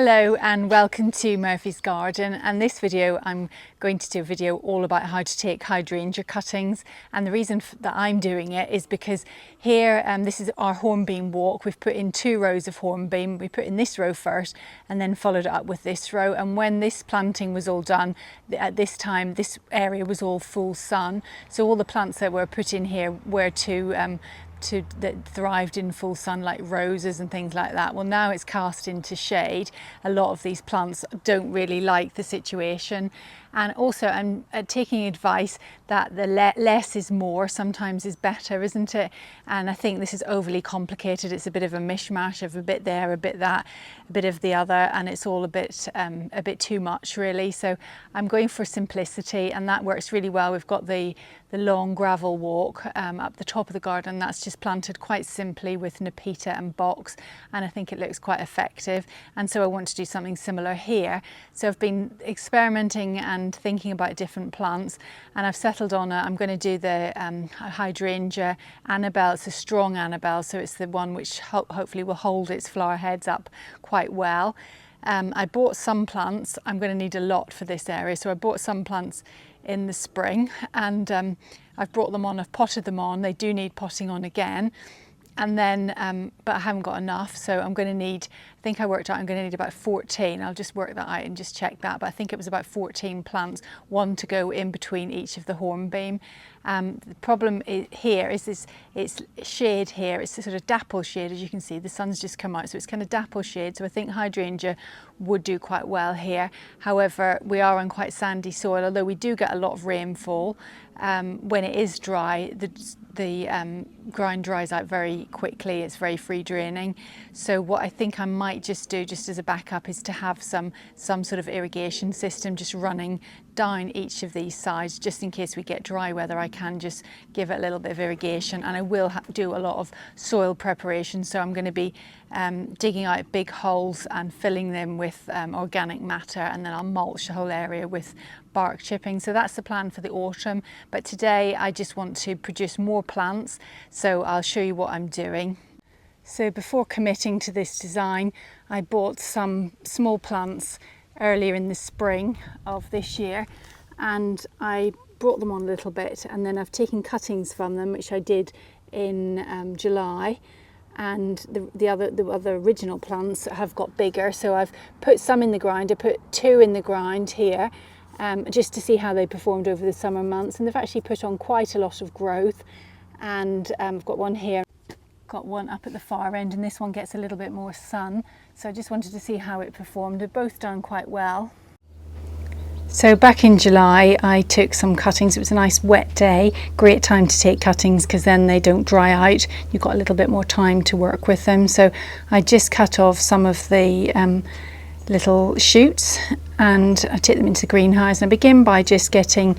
Hello and welcome to Murphy's Garden, and this video I'm going to do a video all about how to take hydrangea cuttings. And the reason that I'm doing it is because here this is our Hornbeam Walk. We've put in 2 rows of hornbeam. We put in this row first and then followed it up with this row, and when this planting was all done at this time, this area was all full sun, so all the plants that were put in here were that thrived in full sun, like roses and things like that. Well, now it's cast into shade. A lot of these plants don't really like the situation, and also I'm taking advice that the less is more sometimes is better, isn't it? And I think this is overly complicated. It's a bit of a mishmash of a bit there, a bit that, a bit of the other, and it's all a bit too much really. So I'm going for simplicity, and that works really well. We've got the long gravel walk up the top of the garden. That's just planted quite simply with nepeta and box, and I think it looks quite effective, and so I want to do something similar here. So I've been experimenting and thinking about different plants, and I've settled on I'm going to do the Hydrangea Annabelle. It's a Strong Annabelle, so it's the one which hopefully will hold its flower heads up quite well. I bought some plants. I'm going to need a lot for this area, so I bought some plants in the spring, and I've brought them on, I've potted them on. They do need potting on again, and then but I haven't got enough, so I'm going to need, I think I worked out I'm going to need about 14. I'll just work that out and just check that, but I think it was about 14 plants, one to go in between each of the hornbeam. The problem here is this, it's shade here, it's a sort of dapple shade. As you can see, the sun's just come out, so it's kind of dapple shade, so I think hydrangea would do quite well here. However, we are on quite sandy soil, although we do get a lot of rainfall. When it is dry, the ground dries out very quickly. It's very free draining. So what I think I might just do, just as a backup, is to have some sort of irrigation system just running down each of these sides, just in case we get dry weather. I can just give it a little bit of irrigation, and I will do a lot of soil preparation. So I'm going to be digging out big holes and filling them with organic matter, and then I'll mulch the whole area with bark chipping. So that's the plan for the autumn, but today I just want to produce more plants, so I'll show you what I'm doing. So before committing to this design, I bought some small plants earlier in the spring of this year, and I brought them on a little bit, and then I've taken cuttings from them, which I did in July, and the other original plants have got bigger, so I've put some in the ground. I put 2 in the ground here, just to see how they performed over the summer months, and they've actually put on quite a lot of growth. And I've got one here, got one up at the far end, and this one gets a little bit more sun, so I just wanted to see how it performed. They've both done quite well. So back in July I took some cuttings. It was a nice wet day, great time to take cuttings because then they don't dry out. You've got a little bit more time to work with them. So I just cut off some of the little shoots, and I take them into the greenhouse, and I begin by just getting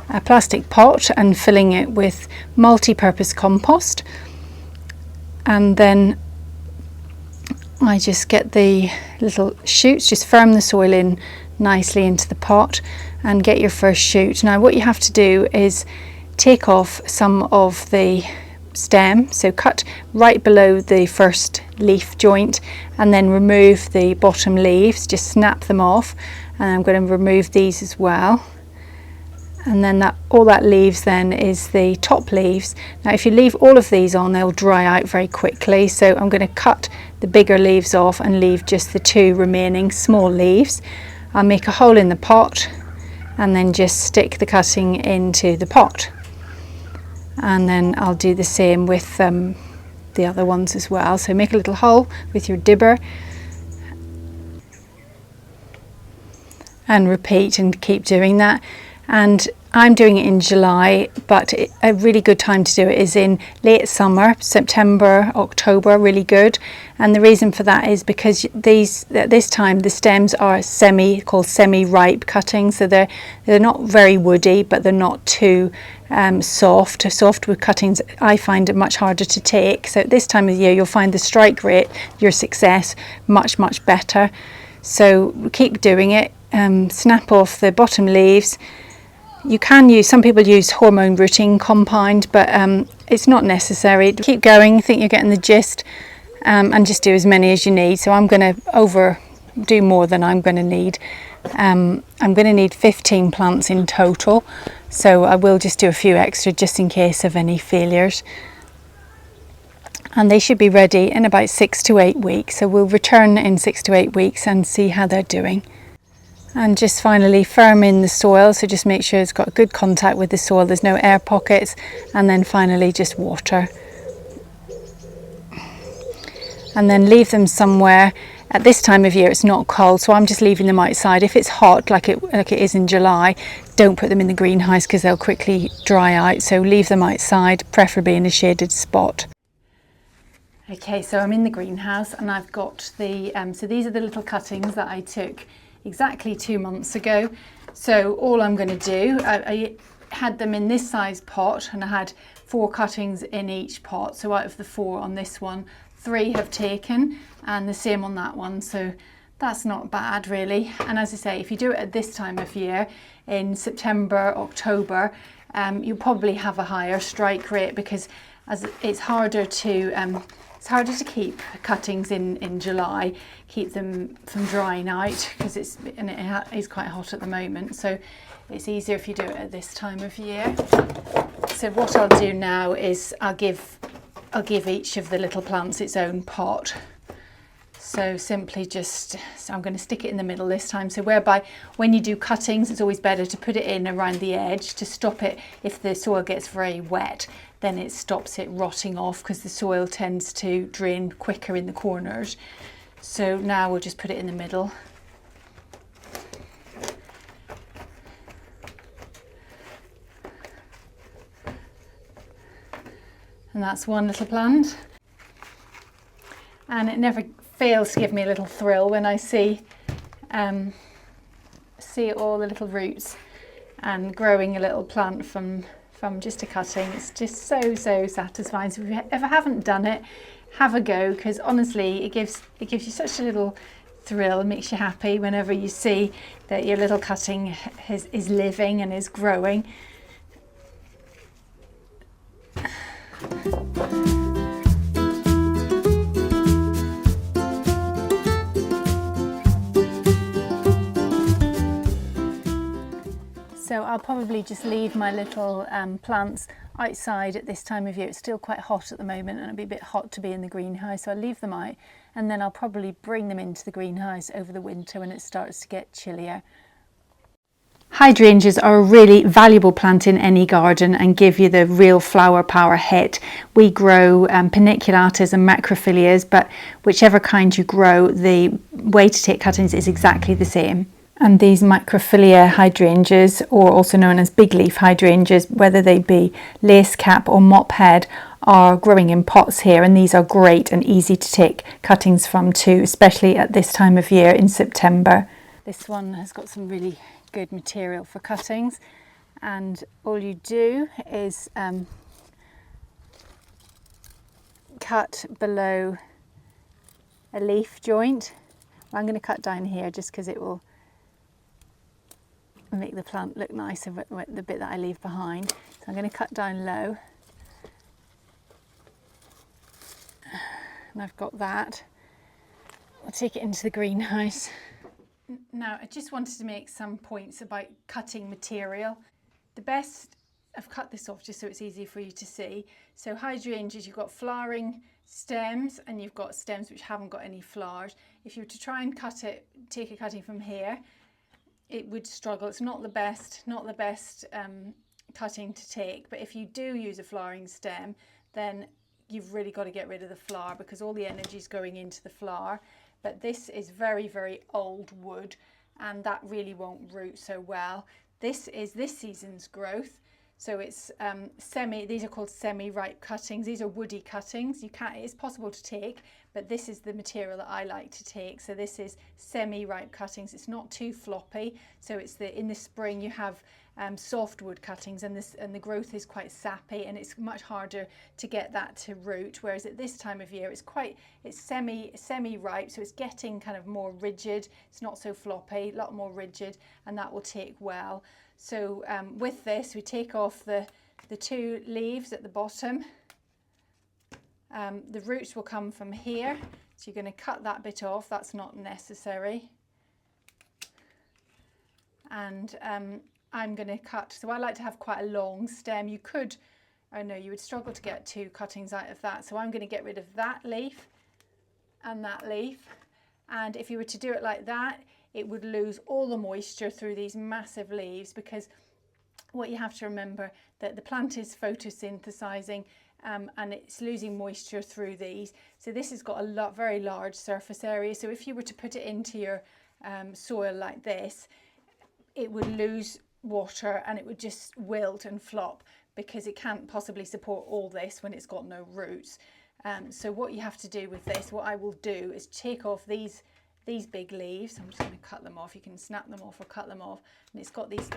a plastic pot and filling it with multi-purpose compost, and then I just get the little shoots, just firm the soil in nicely into the pot and get your first shoot. Now what you have to do is take off some of the stem, so cut right below the first leaf joint, and then remove the bottom leaves, just snap them off, and I'm going to remove these as well. And then all that leaves then is the top leaves. Now if you leave all of these on, they'll dry out very quickly, so I'm going to cut the bigger leaves off and leave just the 2 remaining small leaves. I'll make a hole in the pot and then just stick the cutting into the pot, and then I'll do the same with the other ones as well. So make a little hole with your dibber and repeat and keep doing that. And I'm doing it in July, but a really good time to do it is in late summer, September, October, really good. And the reason for that is because at this time the stems are called semi-ripe cuttings, so they're not very woody, but they're not too soft. Softwood cuttings I find it much harder to take, so at this time of the year you'll find the strike rate, your success, much better. So keep doing it. Snap off the bottom leaves. You can use, some people use hormone rooting compound, but it's not necessary. Keep going, I think you're getting the gist, and just do as many as you need. So I'm going to do more than I'm going to need. I'm going to need 15 plants in total, so I will just do a few extra just in case of any failures. And they should be ready in about 6 to 8 weeks, so we'll return in 6 to 8 weeks and see how they're doing. And just finally firm in the soil, so just make sure it's got good contact with the soil, there's no air pockets, and then finally just water. And then leave them somewhere. At this time of year it's not cold, so I'm just leaving them outside. If it's hot like it is in July, don't put them in the greenhouse because they'll quickly dry out, so leave them outside, preferably in a shaded spot. Okay, so I'm in the greenhouse and I've got the, so these are the little cuttings that I took exactly 2 months ago. So all I'm going to do, I had them in this size pot and I had 4 cuttings in each pot. So out of the 4 on this one, 3 have taken and the same on that one. So that's not bad really. And as I say, if you do it at this time of year, in September, October, you'll probably have a higher strike rate because as it's harder to keep cuttings in July, keep them from drying out because it is quite hot at the moment, so it's easier if you do it at this time of year. So what I'll do now is I'll give each of the little plants its own pot. So simply so I'm going to stick it in the middle this time, so whereby when you do cuttings it's always better to put it in around the edge to stop it. If the soil gets very wet, then it stops it rotting off because the soil tends to drain quicker in the corners. So now we'll just put it in the middle. And that's one little plant. And it never fails to give me a little thrill when I see all the little roots and growing a little plant from just a cutting. It's just so satisfying. So if you ever haven't done it, have a go, because honestly it gives you such a little thrill. It makes you happy whenever you see that your little cutting is living and is growing. So I'll probably just leave my little plants outside at this time of year. It's still quite hot at the moment and it'll be a bit hot to be in the greenhouse, so I'll leave them out and then I'll probably bring them into the greenhouse over the winter when it starts to get chillier. Hydrangeas are a really valuable plant in any garden and give you the real flower power hit. We grow paniculatas and macrophyllias, but whichever kind you grow, the way to take cuttings is exactly the same. And these macrophylla hydrangeas, or also known as big leaf hydrangeas, whether they be lace cap or mop head, are growing in pots here, and these are great and easy to take cuttings from too, especially at this time of year in September. This one has got some really good material for cuttings, and all you do is cut below a leaf joint. I'm going to cut down here just because it will make the plant look nicer, the bit that I leave behind. So I'm going to cut down low, and I've got that. I'll take it into the greenhouse. Now I just wanted to make some points about cutting material. I've cut this off just so it's easier for you to see. So hydrangeas, you've got flowering stems and you've got stems which haven't got any flowers. If you were to try and take a cutting from here, it would struggle. It's not the best cutting to take, but if you do use a flowering stem, then you've really got to get rid of the flower because all the energy is going into the flower. But this is very old wood and that really won't root so well. This is this season's growth, so it's these are called semi-ripe cuttings. These are woody cuttings. It's possible to take, but this is the material that I like to take. So this is semi-ripe cuttings. It's not too floppy. So it's in the spring you have softwood cuttings, and the growth is quite sappy, and it's much harder to get that to root. Whereas at this time of year, it's semi-ripe, so it's getting kind of more rigid. It's not so floppy, a lot more rigid, and that will take well. So with this, we take off the 2 leaves at the bottom, The roots will come from here, so you're going to cut that bit off, that's not necessary. And I'm going to cut, so I like to have quite a long stem. You could, oh no, you would struggle to get 2 cuttings out of that, so I'm going to get rid of that leaf and that leaf. And if you were to do it like that, it would lose all the moisture through these massive leaves, because what you have to remember that the plant is photosynthesizing and it's losing moisture through these. So this has got a very large surface area. So if you were to put it into your soil like this, it would lose water and it would just wilt and flop, because it can't possibly support all this when it's got no roots. So what you have to do with this, what I will do is take off these big leaves. I'm just going to cut them off. You can snap them off or cut them off. And it's got these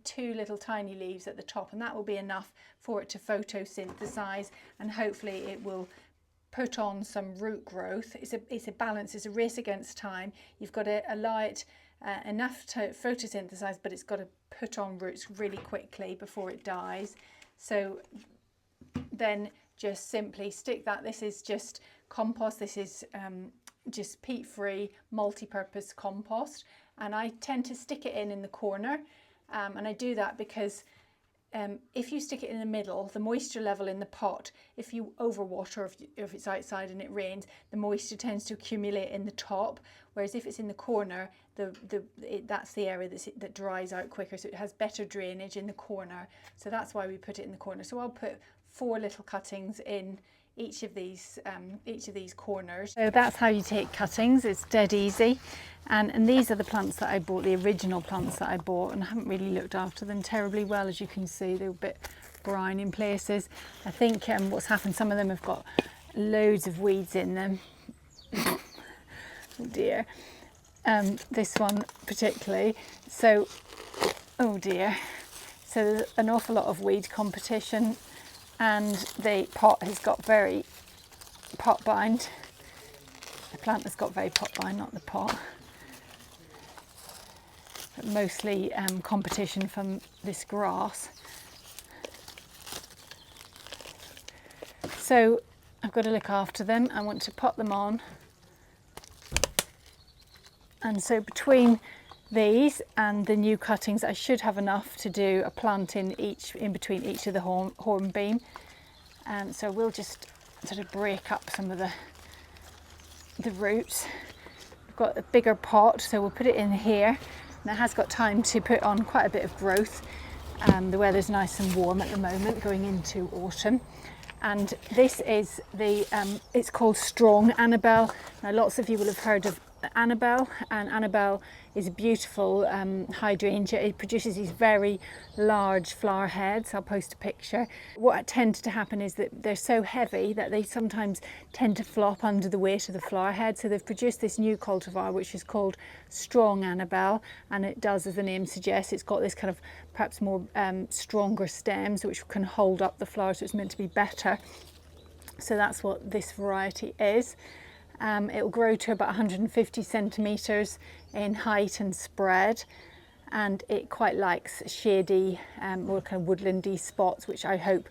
2 little tiny leaves at the top, and that will be enough for it to photosynthesize, and hopefully it will put on some root growth. It's a balance, it's a race against time. You've got to allow it enough to photosynthesize, but it's got to put on roots really quickly before it dies. So then just simply stick that. This is just compost. This is just peat-free multi-purpose compost, and I tend to stick it in the corner, and I do that because if you stick it in the middle, the moisture level in the pot, if you overwater, if it's outside and it rains, the moisture tends to accumulate in the top, whereas if it's in the corner, that's the area that dries out quicker, so it has better drainage in the corner. So that's why we put it in the corner. So I'll put 4 little cuttings in each of these corners. So that's how you take cuttings. It's dead easy. And these are the plants that I bought, the original plants that I bought, and I haven't really looked after them terribly well. As you can see, they're a bit brown in places. I think what's happened, some of them have got loads of weeds in them. Oh dear. This one particularly. So, oh dear. So there's an awful lot of weed competition, and the pot has got very pot bind. The plant has got very pot bind, not the pot. But mostly competition from this grass. So I've got to look after them. I want to pot them on. And so between these and the new cuttings, I should have enough to do a plant in between each of the hornbeam. So we'll just sort of break up some of the roots. We've got a bigger pot, so we'll put it in here. And it has got time to put on quite a bit of growth. The weather's nice and warm at the moment, going into autumn. And this is it's called Strong Annabelle. Now lots of you will have heard of Annabelle, and Annabelle is a beautiful hydrangea. It produces these very large flower heads. I'll post a picture. What tends to happen is that they're so heavy that they sometimes tend to flop under the weight of the flower head. So they've produced this new cultivar which is called Strong Annabelle, and it does, as the name suggests, it's got this kind of perhaps more stronger stems which can hold up the flower, so it's meant to be better. So that's what this variety is. It will grow to about 150 centimetres in height and spread, and it quite likes shady, more kind of woodlandy spots, which I hope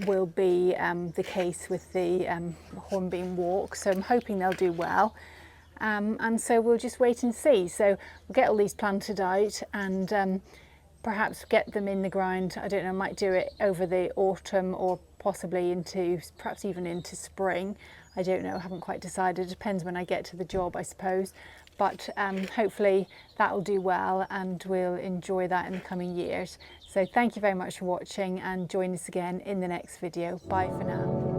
will be the case with the Hornbeam Walk. So I'm hoping they'll do well, and so we'll just wait and see. So we'll get all these planted out and perhaps get them in the ground. I don't know, I might do it over the autumn or possibly perhaps even into spring. I don't know, I haven't quite decided. It depends when I get to the job, I suppose. But hopefully that will do well and we'll enjoy that in the coming years. So thank you very much for watching, and join us again in the next video. Bye for now.